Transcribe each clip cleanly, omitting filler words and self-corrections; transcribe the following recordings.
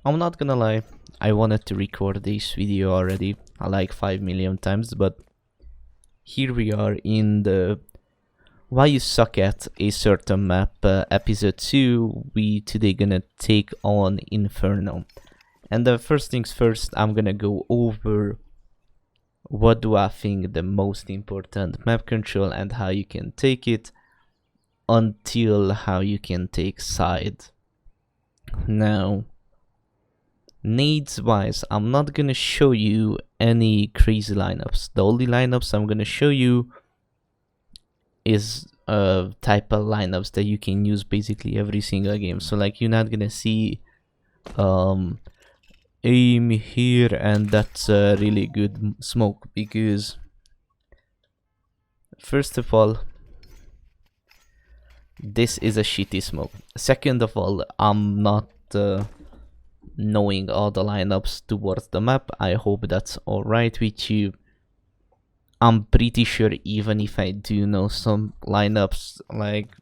I'm not gonna lie, I wanted to record this video already like 5 million times, but here we are in the Why You Suck at a Certain Map episode 2. We today gonna take on Inferno. And the first things first, I'm gonna go over what do I think the most important map control and how you can take it, until how you can take side. Now, needs wise, I'm not gonna show you any crazy lineups. The only lineups I'm gonna show you is type of lineups that you can use basically every single game. So like you're not gonna see aim here and that's a really good smoke, because first of all, this is a shitty smoke. Second of all, I'm not knowing all the lineups towards the map. I hope that's alright with you. I'm pretty sure even if I do know some lineups, like,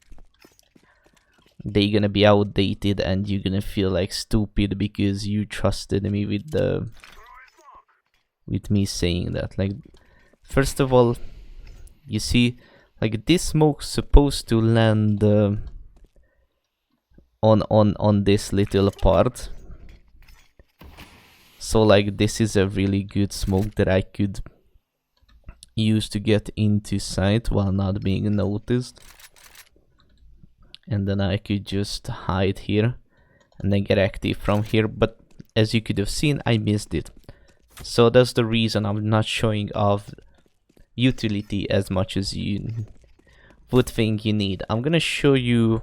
they're gonna be outdated and you're gonna feel like stupid because you trusted me with me saying that. Like, first of all, you see, like, this smoke's supposed to land on this little part. So like this is a really good smoke that I could use to get into sight while not being noticed. And then I could just hide here and then get active from here. But as you could have seen, I missed it. So that's the reason I'm not showing off utility as much as you would think you need. I'm gonna show you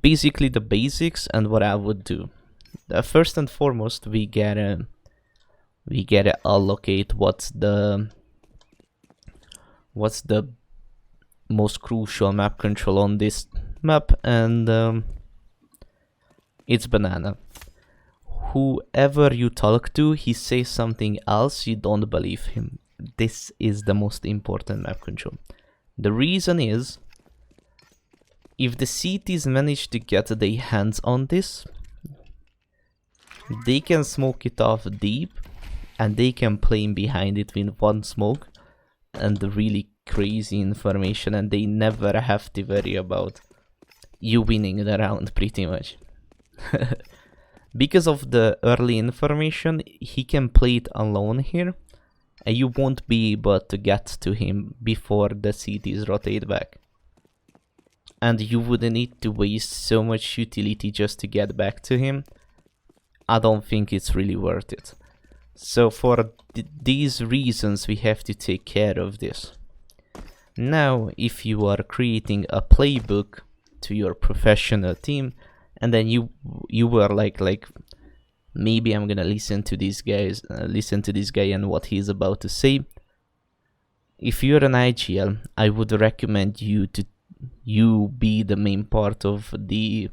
basically the basics and what I would do. First and foremost, we gotta allocate what's the most crucial map control on this map, and it's banana. Whoever you talk to, he says something else, you don't believe him. This is the most important map control. The reason is, if the cities manage to get their hands on this, they can smoke it off deep and they can play in behind it with one smoke and really crazy information, and they never have to worry about you winning the round pretty much. Because of the early information, he can play it alone here and you won't be able to get to him before the cities rotate back. And you wouldn't need to waste so much utility just to get back to him. I don't think it's really worth it. So for these reasons, we have to take care of this. Now, if you are creating a playbook to your professional team, and then you were like maybe I'm gonna listen to this guy and what he's about to say. If you're an IGL, I would recommend you be the main part of the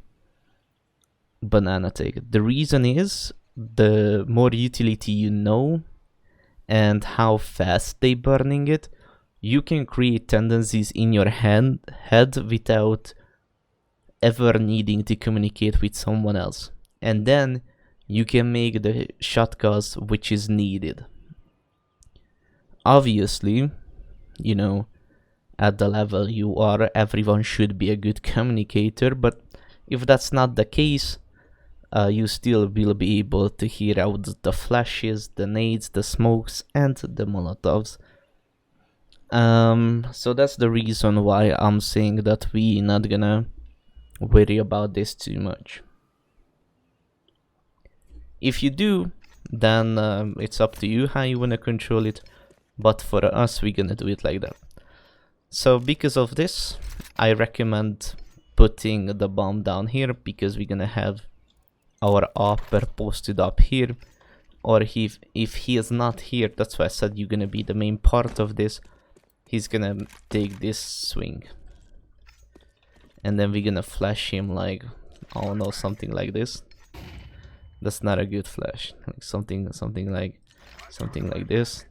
banana take. The reason is, the more utility you know and how fast they burning it, you can create tendencies in your head without ever needing to communicate with someone else, and then you can make the shot calls which is needed. Obviously, you know, at the level you are, everyone should be a good communicator, but if that's not the case, you still will be able to hear out the flashes, the nades, the smokes, and the molotovs. So that's the reason why I'm saying that we're not gonna worry about this too much. If you do, then it's up to you how you wanna control it, but for us, we're gonna do it like that. So because of this, I recommend putting the bomb down here, because we're gonna have our upper posted up here. Or if he is not here, that's why I said you're gonna be the main part of this, he's gonna take this swing. And then we're gonna flash him like, I don't know, something like this. That's not a good flash. Like something like this.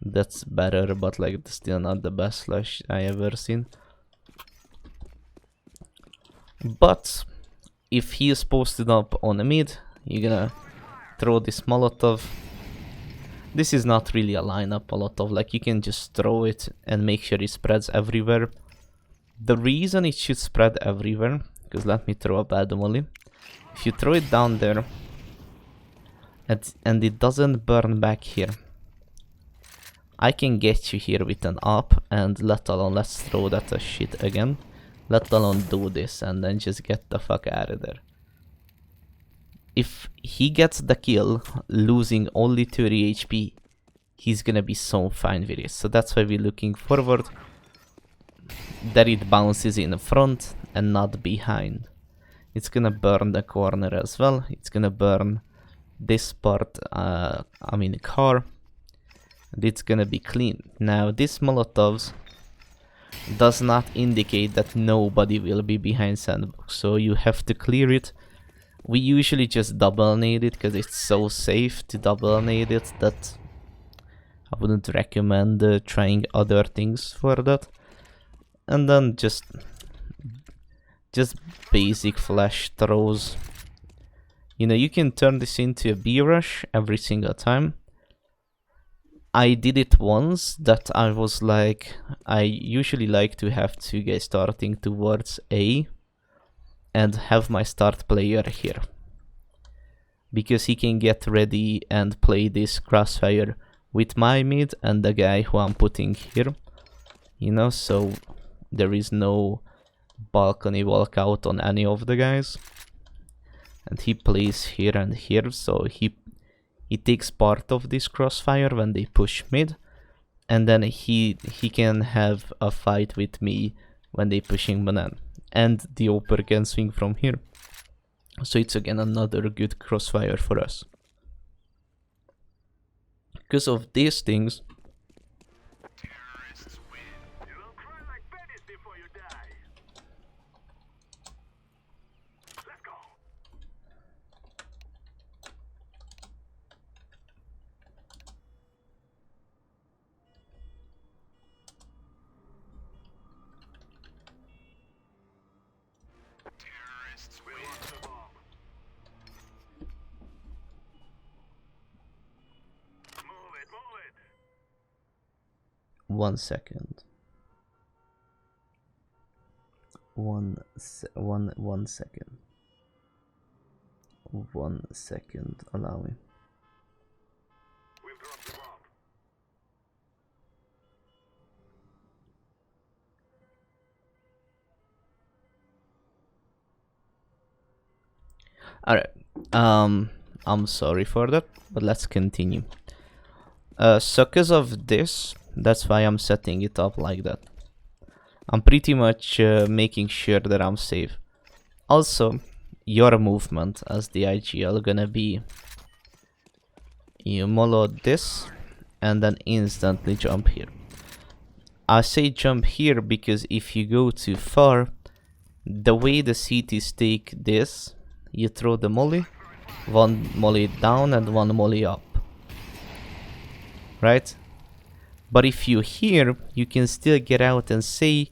That's better, but like still not the best flash I ever seen. But if he is posted up on the mid, you're gonna throw this Molotov. This is not really a lineup Molotov, like you can just throw it and make sure it spreads everywhere. The reason it should spread everywhere, because let me throw a bad molly. If you throw it down there and it doesn't burn back here, I can get you here with an up, and let alone let's throw that as shit again. Let alone do this and then just get the fuck out of there. If he gets the kill, losing only 30 HP, he's gonna be so fine with it. So that's why we're looking forward that it bounces in front and not behind. It's gonna burn the corner as well. It's gonna burn this part, I mean the car. And it's gonna be clean. Now this Molotovs does not indicate that nobody will be behind sandbox, so you have to clear it. We usually just double nade it because it's so safe to double nade it that I wouldn't recommend trying other things for that. And then just basic flash throws. You know, you can turn this into a B rush every single time. I did it once that I was like, I usually like to have two guys starting towards A and have my start player here, because he can get ready and play this crossfire with my mid and the guy who I'm putting here, you know, so there is no balcony walkout on any of the guys. And he plays here and here, so he takes part of this crossfire when they push mid, and then he can have a fight with me when they pushing banana, and the Oper can swing from here. So it's again another good crossfire for us. Because of these things, one second. One second. 1 second, allow me. Alright, I'm sorry for that, but let's continue. So because of this, that's why I'm setting it up like that. I'm pretty much making sure that I'm safe. Also, your movement as the IGL gonna be, you mollo this and then instantly jump here. I say jump here because if you go too far, the way the CTs take this, you throw the molly, one molly down and one molly up, right? But if you here, you can still get out and say,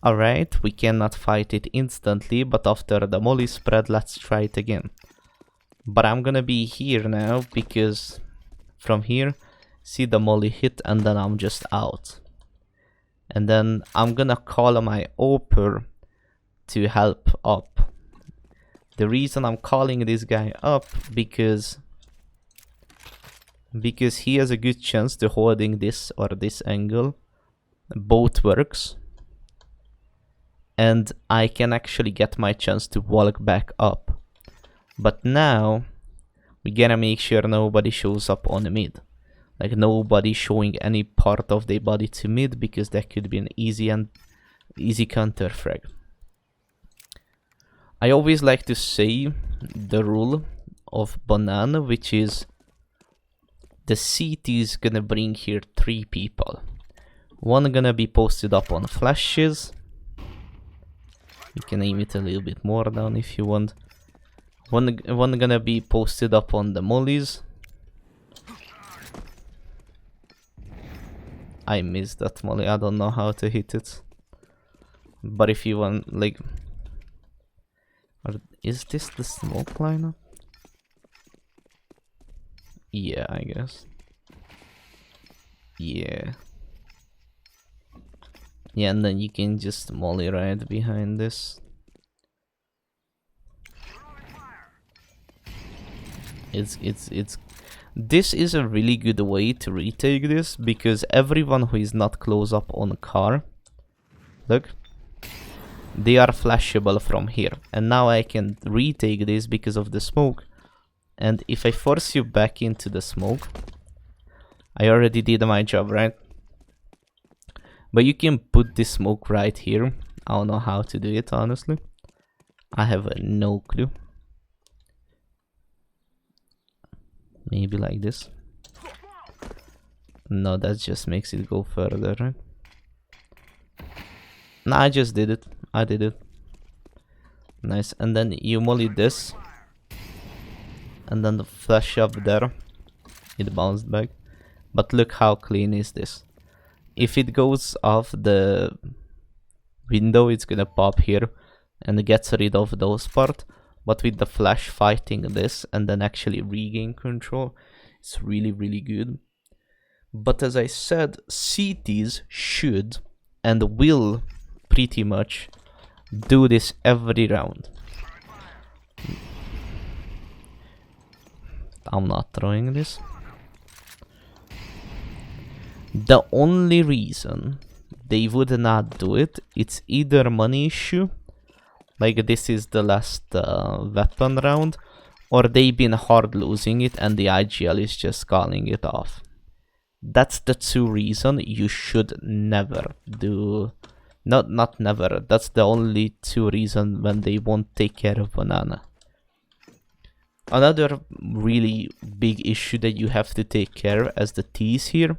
alright, we cannot fight it instantly, but after the molly spread, let's try it again. But I'm gonna be here now, because from here, see the molly hit and then I'm just out. And then I'm gonna call my Oper to help up. The reason I'm calling this guy up, because he has a good chance to holding this or this angle. Both works. And I can actually get my chance to walk back up. But now, we gotta make sure nobody shows up on the mid. Like nobody showing any part of their body to mid, because that could be an easy counter frag. I always like to say the rule of banana, which is the CT is gonna bring here 3 people. One gonna be posted up on flashes. You can aim it a little bit more down if you want. One gonna be posted up on the mollies. I missed that molly, I don't know how to hit it. But if you want, like, Is this the smoke lineup? Yeah, I guess. Yeah. Yeah, and then you can just molly right behind this. It's this is a really good way to retake this, because everyone who is not close up on a car, look, they are flashable from here. And now I can retake this because of the smoke. And if I force you back into the smoke, I already did my job, right? But you can put this smoke right here. I don't know how to do it, honestly. I have no clue. Maybe like this. No, that just makes it go further, right? No, I just did it. I did it. Nice. And then you molly this. And then the flash up there. It bounced back. But look how clean is this. If it goes off the window, it's gonna pop here and it gets rid of those part. But with the flash fighting this and then actually regain control, it's really, really good. But as I said, CTs should and will pretty much do this every round. I'm not throwing this. The only reason they would not do it, it's either money issue, like this is the last weapon round, or they've been hard losing it and the IGL is just calling it off. That's the two reasons you should never do. Not never. That's the only two reasons when they won't take care of banana. Another really big issue that you have to take care as the T's here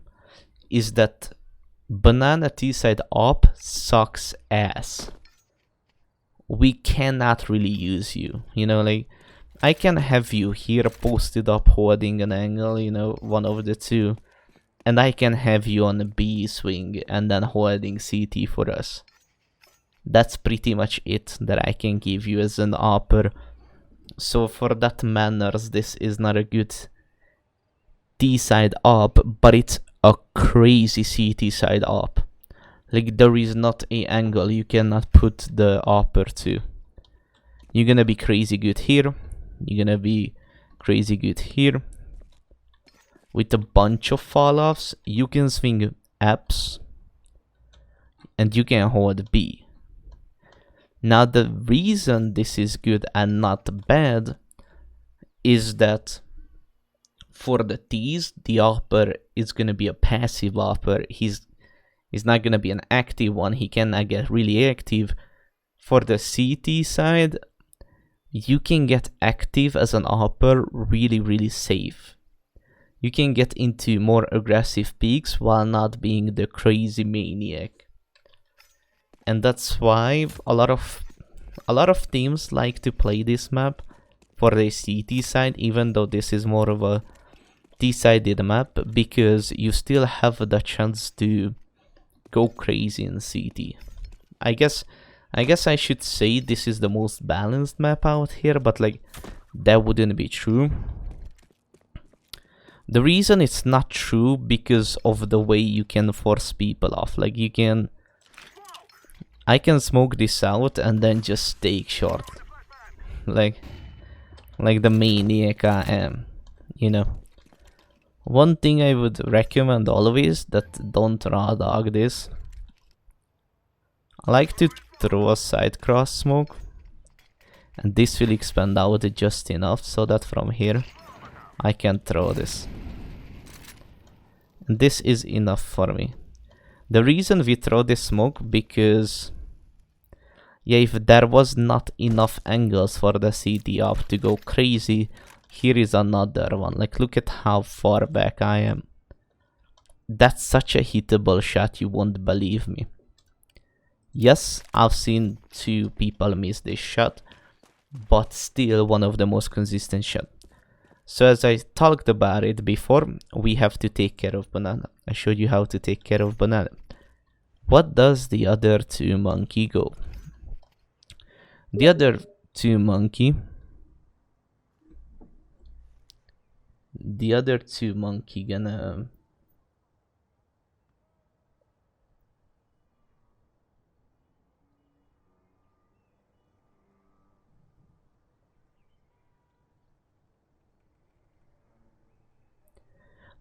is that banana T-side op sucks ass. We cannot really use you, you know, like I can have you here posted up holding an angle, you know, one of the two, and I can have you on a B swing and then holding CT for us. That's pretty much it that I can give you as an upper. So for that manners, this is not a good T-side up, but it's a crazy CT side up. Like there is not a angle you cannot put the upper to. You're gonna be crazy good here. You're gonna be crazy good here. With a bunch of fall-offs, you can swing apps and you can hold B. Now the reason this is good and not bad is that for the T's, the upper is gonna be a passive upper. He's not gonna be an active one. He cannot get really active. For the CT side, you can get active as an upper really, really safe. You can get into more aggressive peaks while not being the crazy maniac. And that's why a lot of teams like to play this map for the CT side, even though this is more of a T-sided map, because you still have the chance to go crazy in CT. I guess I should say this is the most balanced map out here, but like that wouldn't be true. The reason it's not true because of the way you can force people off. Like I can smoke this out and then just take short. Like the maniac I am, you know. One thing I would recommend always, that don't raw dog this. I like to throw a side cross smoke, and this will expand out just enough so that from here I can throw this. And this is enough for me. The reason we throw this smoke, because yeah, if there was not enough angles for the CT up to go crazy, here is another one. Like look at how far back I am. That's such a hittable shot, you won't believe me. Yes, I've seen 2 people miss this shot, but still one of the most consistent shots. So as I talked about it before, we have to take care of banana. I showed you how to take care of banana. What does the other 2 monkey go? The other 2 monkey. The other 2 monkey gonna...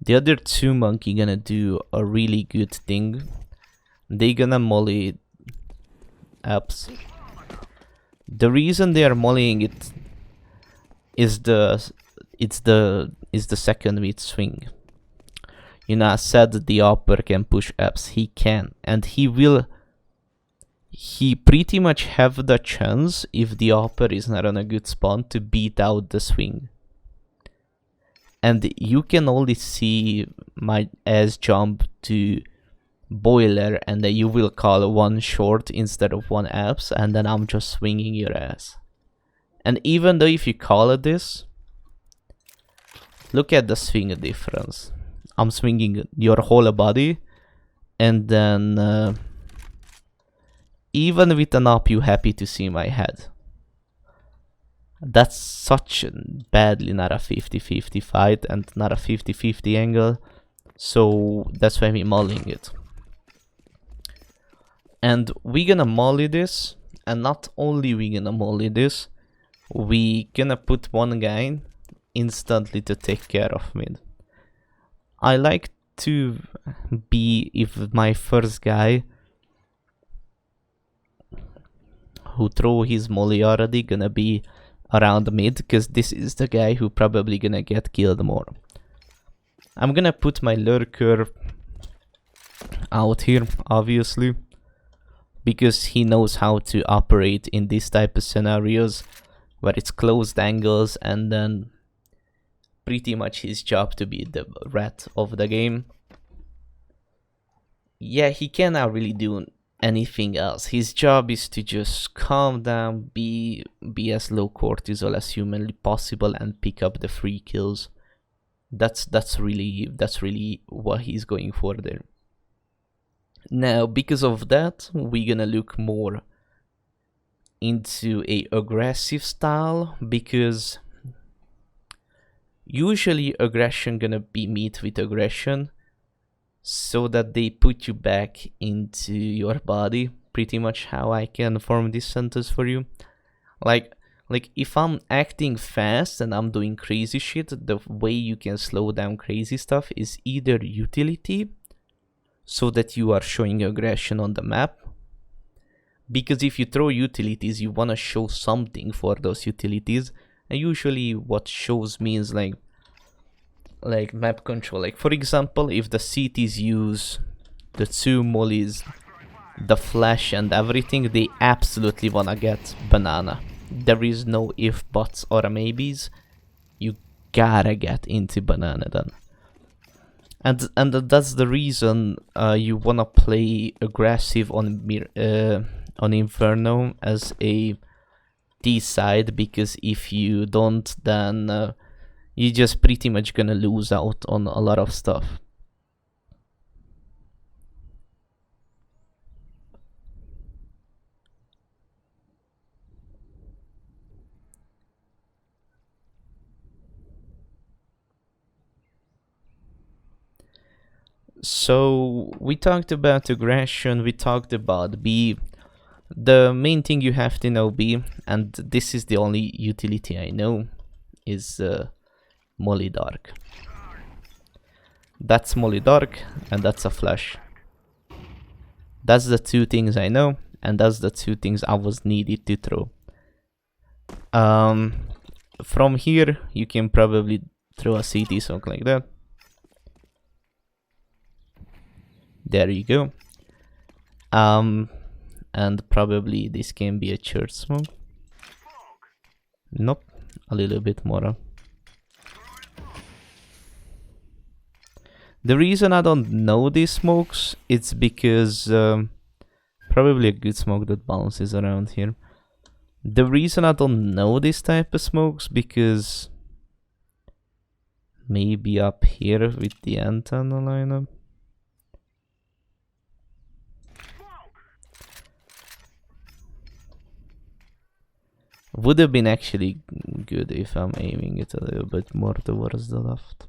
The other 2 monkey gonna do a really good thing. They gonna molly apps. The reason they are mollying it is the second mid swing. You know, I said that the upper can push apps. He can, and he will. He pretty much have the chance, if the upper is not on a good spawn, to beat out the swing. And you can only see my ass jump to boiler, and then you will call 1 short instead of 1 apps, and then I'm just swinging your ass. And even though if you call it this, look at the swing difference. I'm swinging your whole body, and then even with an up, you happy to see my head. That's such badly not a 50-50 fight and not a 50-50 angle, so that's why we're mulling it. And we're gonna molly this, and not only we gonna molly this, we gonna put 1 guy instantly to take care of mid. I like to be, if my first guy who throw his molly already gonna be around mid, because this is the guy who probably gonna get killed more. I'm gonna put my lurker out here, obviously, because he knows how to operate in this type of scenarios where it's closed angles, and then pretty much his job to be the rat of the game. Yeah, he cannot really do anything else. His job is to just calm down, be as low cortisol as humanly possible, and pick up the free kills. That's really what he's going for there. Now, because of that, we're gonna look more into a aggressive style, because usually aggression gonna be meet with aggression, so that they put you back into your body. Pretty much how I can form this sentence for you. Like if I'm acting fast and I'm doing crazy shit, the way you can slow down crazy stuff is either utility, so that you are showing aggression on the map. Because if you throw utilities, you want to show something for those utilities, and usually what shows means like map control. Like for example, if the CTs use the 2 mollies, the flash and everything, they absolutely wanna get banana. There is no if, buts or maybes. You gotta get into banana then. And that's the reason you wanna play aggressive on Inferno as a D side, because if you don't, then you're just pretty much gonna lose out on a lot of stuff. So we talked about aggression, we talked about B. The main thing you have to know B, and this is the only utility I know, is Molly Dark. That's Molly Dark, and that's a flash. That's the 2 things I know, and that's the 2 things I was needed to throw. From here, you can probably throw a CT smoke like that. There you go. And probably this can be a church smoke. Nope, a little bit more. The reason I don't know these smokes, it's because probably a good smoke that bounces around here. The reason I don't know this type of smokes, because maybe up here with the antenna lineup. Would have been actually good if I'm aiming it a little bit more towards the left.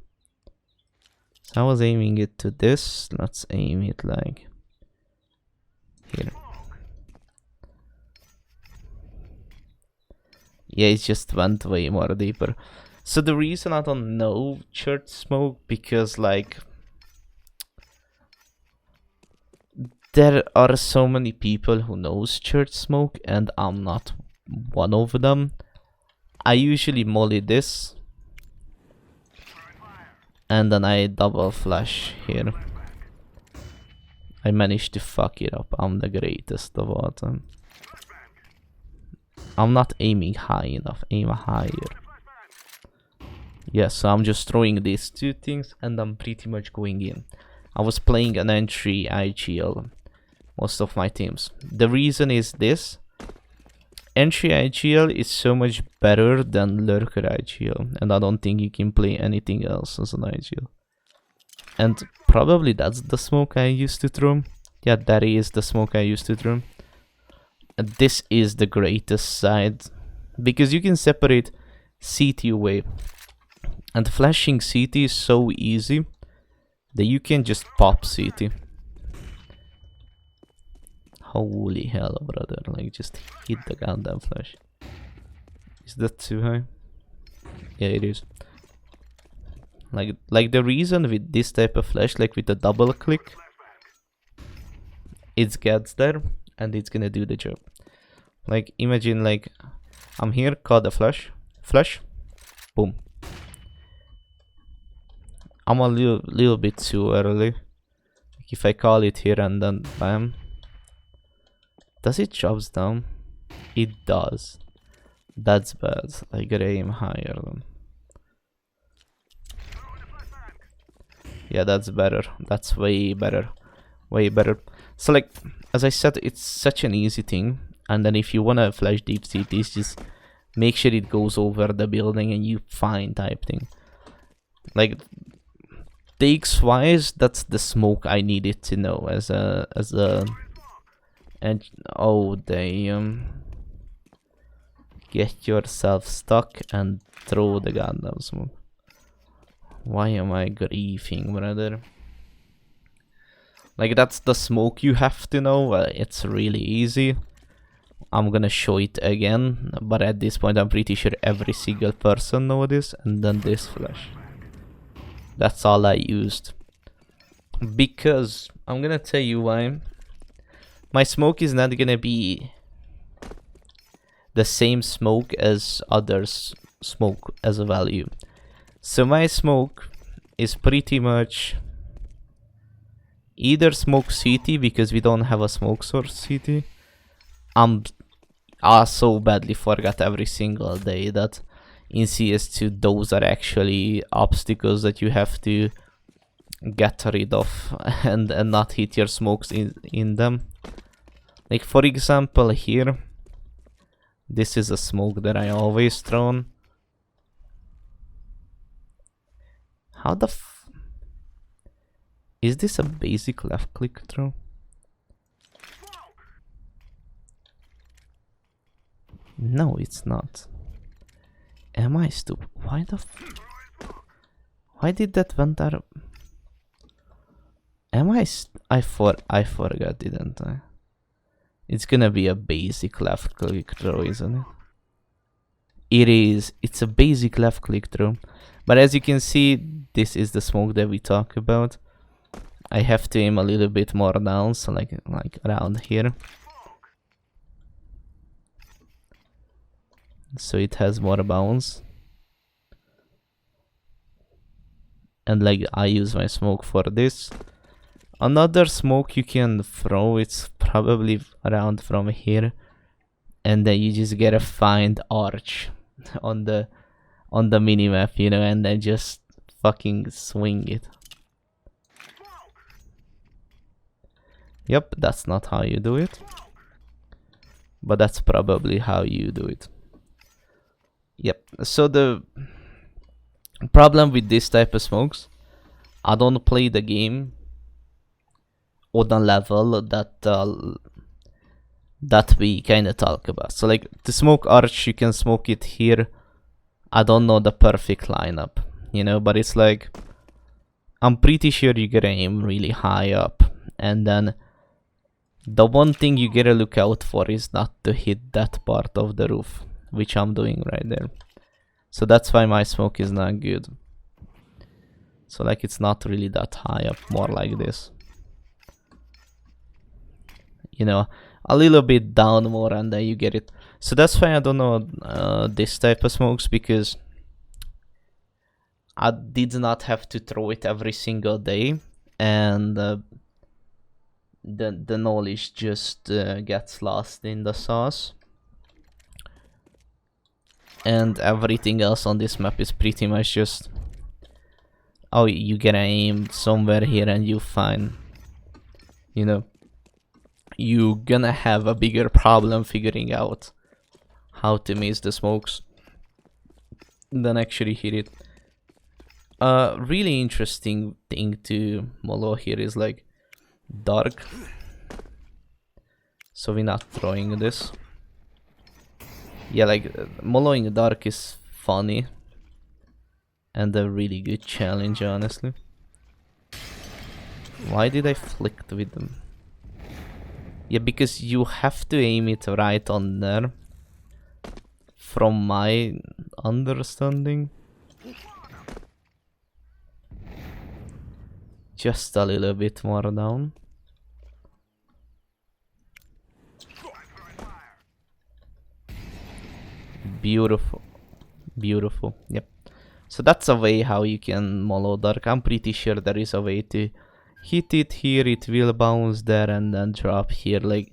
So I was aiming it to this. Let's aim it like here. Yeah, it just went way more deeper. So the reason I don't know church smoke, because like there are so many people who knows church smoke and I'm not one of them. I usually molly this and then I double flash here. I managed to fuck it up. I'm the greatest of all time. I'm not aiming high enough. Aim higher. Yeah, so I'm just throwing these two things and I'm pretty much going in. I was playing an entry IGL most of my teams. The reason is this. Entry IGL is so much better than lurker IGL, and I don't think you can play anything else as an IGL. And probably that's the smoke I used to throw. Yeah, that is the smoke I used to throw. And this is the greatest side, because you can separate CT away. And flashing CT is so easy that you can just pop CT. Holy hell, brother, like just hit the goddamn flash. Is that too high? Yeah, it is. Like the reason with this type of flash, like with the double click, it gets there and it's gonna do the job. Like imagine like I'm here, caught the flash, boom. I'm a little bit too early. Like if I call it here and then bam. Does it drops down? It does. That's bad. I gotta aim higher then. Yeah, that's better. That's way better. Way better. So like, as I said, it's such an easy thing. And then if you wanna flash deep CTs, just make sure it goes over the building and you find type thing. Like, takes wise, that's the smoke I needed to know as a and oh damn. Get yourself stuck and throw the goddamn smoke. Why am I griefing, brother? Like that's the smoke you have to know. It's really easy. I'm gonna show it again, but at this point I'm pretty sure every single person knows this. And then this flash. That's all I used. Because I'm gonna tell you why. My smoke is not gonna be the same smoke as others' smoke as a value. So my smoke is pretty much either smoke CT, because we don't have a smoke source CT. I so badly forgot every single day that in CS2 those are actually obstacles that you have to get rid of and not hit your smokes in them. Like for example here, this is a smoke that I always thrown. How the is this a basic left click throw? No, it's not. Am I stupid? Why the why did that went there? Am I I forgot, didn't I? It's gonna be a basic left click throw, isn't it? It is. It's a basic left click throw. But as you can see, this is the smoke that we talk about. I have to aim a little bit more down, so like around here. So it has more bounce. And like I use my smoke for this. Another smoke you can throw, it's probably around from here. And then you just gotta find arch on the minimap, you know, and then just fucking swing it. Yep, that's not how you do it. But that's probably how you do it. Yep, so the problem with this type of smokes, I don't play the game on a level that that we kind of talk about. So like the smoke arch, you can smoke it here. I don't know the perfect lineup, you know, but it's like, I'm pretty sure you gotta aim really high up, and then the one thing you gotta look out for is not to hit that part of the roof, which I'm doing right there. So that's why my smoke is not good. So like it's not really that high up, more like this. You know, a little bit down more and then you get it. So that's why I don't know this type of smokes, because I did not have to throw it every single day, and the knowledge just gets lost in the sauce. And everything else on this map is pretty much just, oh, you get aim somewhere here and you find, you know, you're gonna have a bigger problem figuring out how to miss the smokes than actually hit it. Really interesting thing to mollo here is like dark. So we're not throwing this. Yeah, like moloing dark is funny and a really good challenge, honestly. Why did I flick with them? Yeah, because you have to aim it right on there, from my understanding. Just a little bit more down. Beautiful. Beautiful. Yep. So that's a way how you can mollo dark. I'm pretty sure there is a way to hit it here, it will bounce there and then drop here. Like,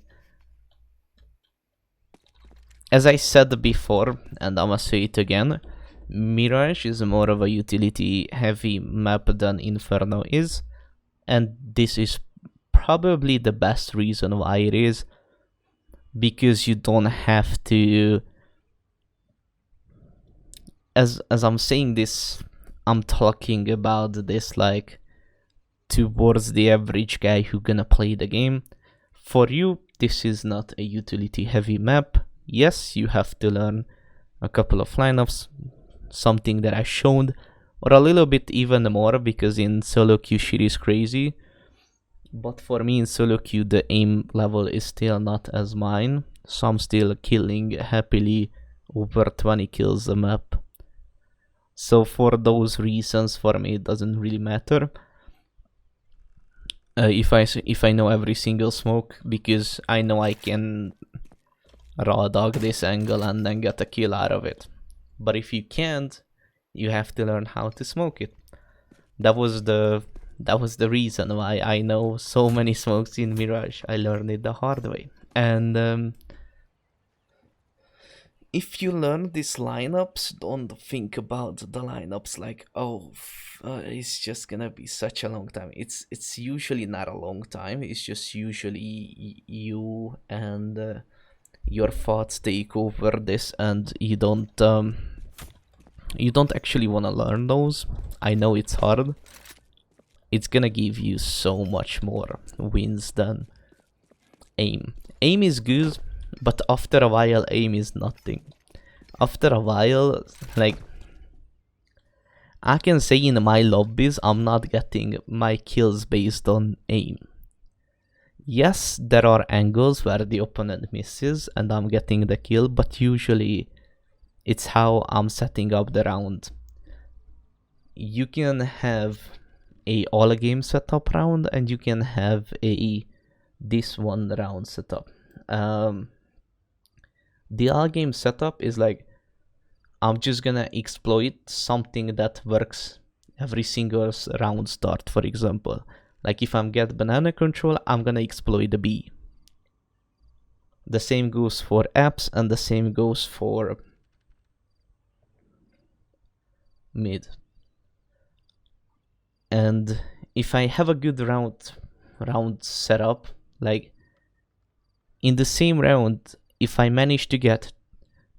as I said before, and I'ma say it again, Mirage is more of a utility heavy map than Inferno is, and this is probably the best reason why it is, because you don't have to, as I'm saying this, I'm talking about this like towards the average guy who gonna play the game. For you, this is not a utility heavy map. Yes, you have to learn a couple of lineups, something that I showed, or a little bit even more, because in solo queue shit is crazy. But for me in solo queue the aim level is still not as mine, so I'm still killing happily over 20 kills a map. So for those reasons, for me it doesn't really matter if I know every single smoke, because I know I can raw dog this angle and then get a kill out of it. But if you can't, you have to learn how to smoke it. That was the reason why I know so many smokes in Mirage. I learned it the hard way. And if you learn these lineups, don't think about the lineups like, oh, it's just gonna be such a long time. It's usually not a long time. It's just usually you and your thoughts take over this, and you don't actually want to learn those. I know it's hard. It's gonna give you so much more wins than aim. Aim is good, but after a while aim is nothing. After a while, like, I can say in my lobbies I'm not getting my kills based on aim. Yes, there are angles where the opponent misses and I'm getting the kill, but usually it's how I'm setting up the round. You can have a all game setup round and you can have a this one round setup. The all game setup is like, I'm just gonna exploit something that works every single round start. For example, like if I'm get banana control, I'm gonna exploit the B. The same goes for apps and the same goes for mid. And if I have a good round setup, like in the same round, if I manage to get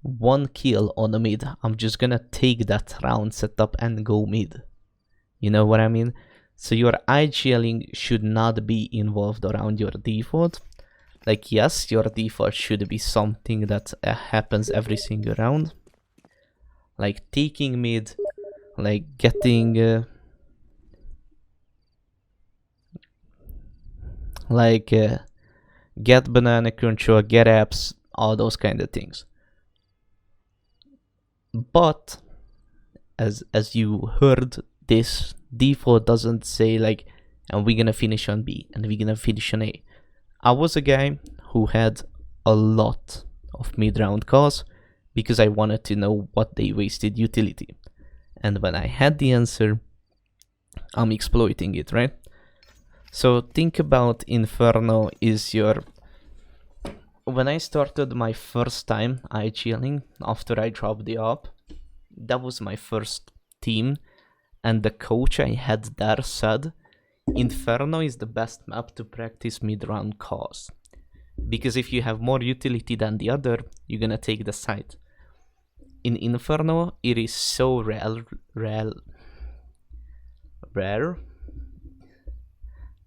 one kill on the mid, I'm just gonna take that round setup and go mid. You know what I mean? So your IGLing should not be involved around your default. Like, yes, your default should be something that happens every single round. Like taking mid, like getting get banana control, get apps, all those kind of things. But as you heard, this default doesn't say like, and we're gonna finish on B and we're gonna finish on A. I was a guy who had a lot of mid-round calls because I wanted to know what they wasted utility. And when I had the answer, I'm exploiting it, right? So think about Inferno is your... When I started my first time IGLing after I dropped the op, that was my first team, and the coach I had there said Inferno is the best map to practice mid-round calls. Because if you have more utility than the other, you're gonna take the side. In Inferno, it is so rare.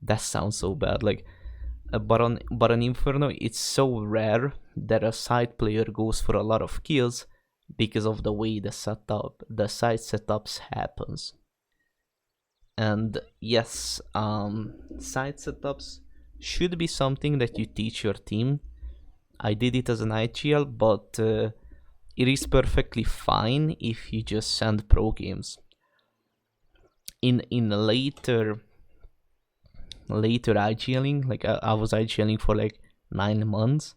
That sounds so bad. Like, but on Inferno, it's so rare that a side player goes for a lot of kills because of the way the side setups happens. And yes, side setups should be something that you teach your team. I did it as an IGL, but it is perfectly fine if you just send pro games. In later IGLing, like I was IGLing for like 9 months,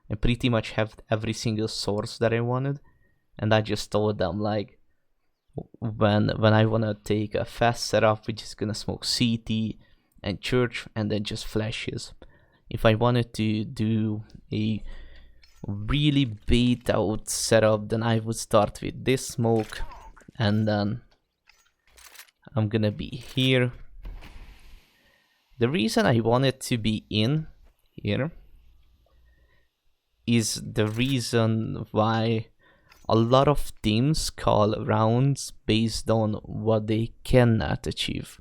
I pretty much have every single source that I wanted, and I just told them like, when I wanna take a fast setup, we're just gonna smoke CT and church and then just flashes. If I wanted to do a really bait out setup, then I would start with this smoke, and then I'm gonna be here. The reason I wanted to be in here is the reason why a lot of teams call rounds based on what they cannot achieve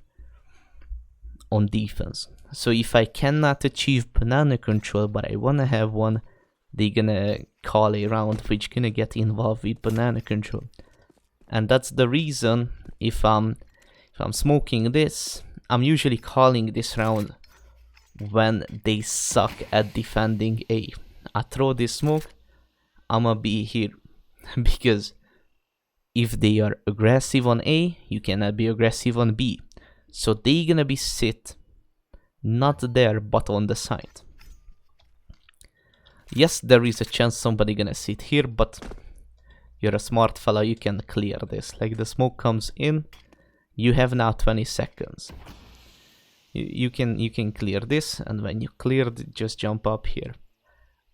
on defense. So if I cannot achieve banana control but I wanna have one, they're gonna call a round which gonna get involved with banana control. And that's the reason if I'm smoking this, I'm usually calling this round when they suck at defending A. I throw this smoke, I'ma be here. Because if they are aggressive on A, you cannot be aggressive on B. So they gonna be sit not there but on the side. Yes, there is a chance somebody gonna sit here, but you're a smart fella, you can clear this. Like the smoke comes in, you have now 20 seconds. You can clear this, and when you cleared, just jump up here.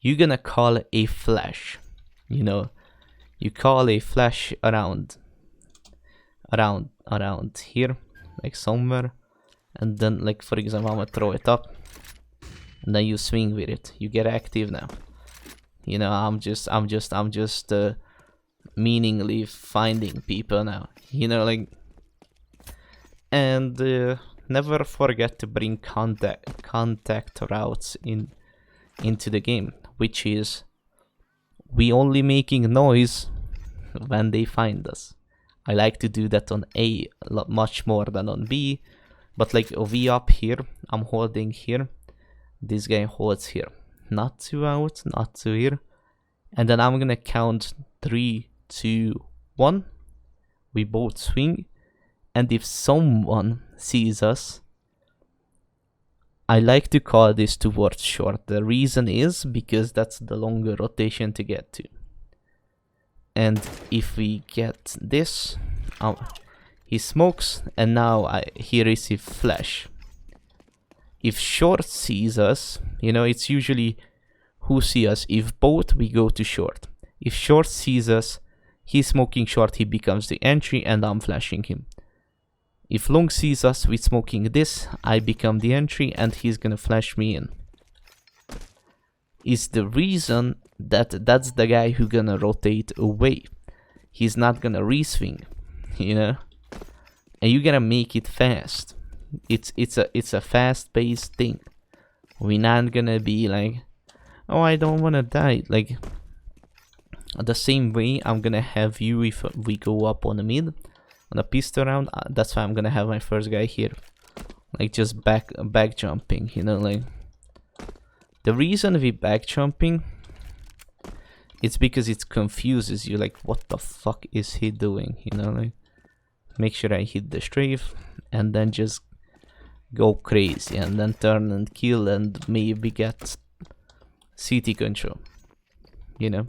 You're gonna call a flash, you know. You call a flash around here, like somewhere, and then like for example I'm gonna throw it up, and then you swing with it. You get active now. You know, I'm just meaningly finding people now. You know, like, and never forget to bring contact routes into the game, which is we only making noise when they find us. I like to do that on A a lot much more than on B, but like V up here, I'm holding here, this guy holds here, not too out, not too here, and then I'm gonna count 3, 2, 1, we both swing, and if someone sees us, I like to call this towards short. The reason is because that's the longer rotation to get to. And if we get this, he smokes, and now he receives flash. If short sees us, you know, it's usually who see us. If both, we go to short. If short sees us, he's smoking short, he becomes the entry, and I'm flashing him. If long sees us with smoking this, I become the entry and he's gonna flash me in. Is the reason that that's the guy who gonna rotate away. He's not gonna reswing, you know? And you gotta make it fast. It's a fast-paced thing. We're not gonna be like Oh, I don't wanna die. Like, the same way I'm gonna have you if we go up on the mid, on a pistol round. That's why I'm gonna have my first guy here. Like, just back jumping, you know, like. The reason we back jumping, it's because it confuses you, like, what the fuck is he doing, you know, like. Make sure I hit the strafe, and then just go crazy, and then turn and kill, and maybe get CT control, you know.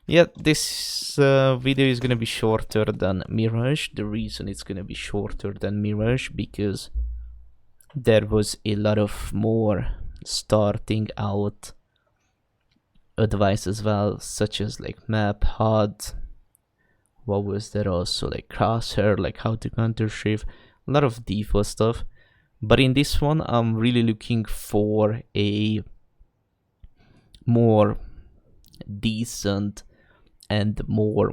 Yeah, this video is gonna be shorter than Mirage. The reason it's gonna be shorter than Mirage, because there was a lot of more starting out advice as well, such as like map, HUD. What was there also, like crosshair, like how to counter strafe, a lot of default stuff. But in this one, I'm really looking for a more decent and more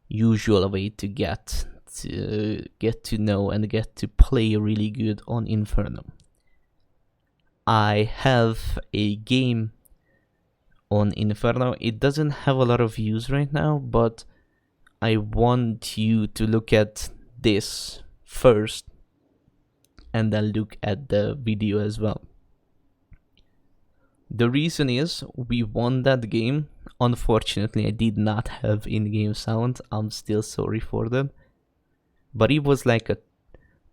usual way to get to know and get to play really good on Inferno. I have a game on Inferno. It doesn't have a lot of views right now, but I want you to look at this first and then look at the video as well. The reason is we won that game. Unfortunately, I did not have in-game sound. I'm still sorry for that. But it was like a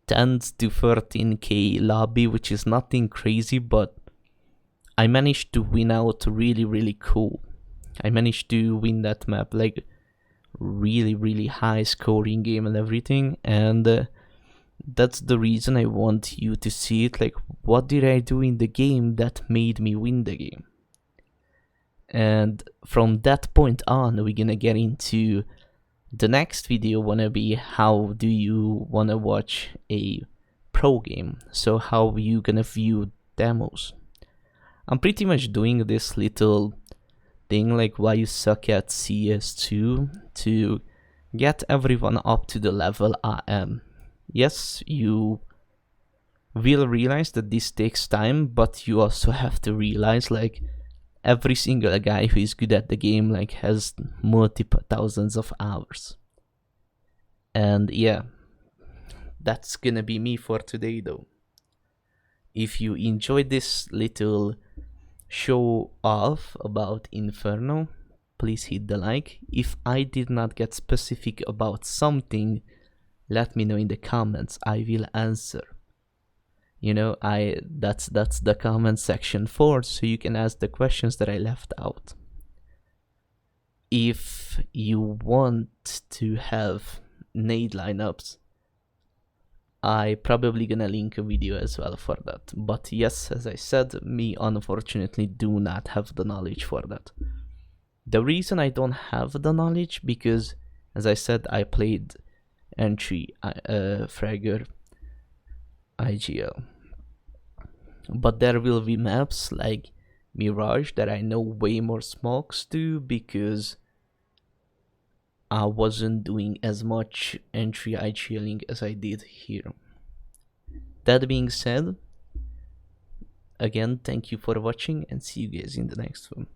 10 to 13k lobby, which is nothing crazy, but I managed to win out really cool. I managed to win that map, like really high scoring game and everything, and that's the reason I want you to see it, like what did I do in the game that made me win the game. And from that point on, we're gonna get into the next video. Wanna be how do you wanna watch a pro game, so how you gonna view demos. I'm pretty much doing this little thing like why you suck at CS2 to get everyone up to the level I am. Yes, you will realize that this takes time, but you also have to realize like every single guy who is good at the game like has multiple thousands of hours. And yeah, that's gonna be me for today though. If you enjoyed this little show off about Inferno, please hit the like. If I did not get specific about something, let me know in the comments. I will answer. You know, that's the comment section for, so you can ask the questions that I left out. If you want to have nade lineups, I probably gonna link a video as well for that. But yes, as I said, me unfortunately do not have the knowledge for that. The reason I don't have the knowledge, because as I said, I played entry Fragger IGL. But there will be maps like Mirage that I know way more smokes to, because I wasn't doing as much entry IGLing as I did here. That being said, again, thank you for watching and see you guys in the next one.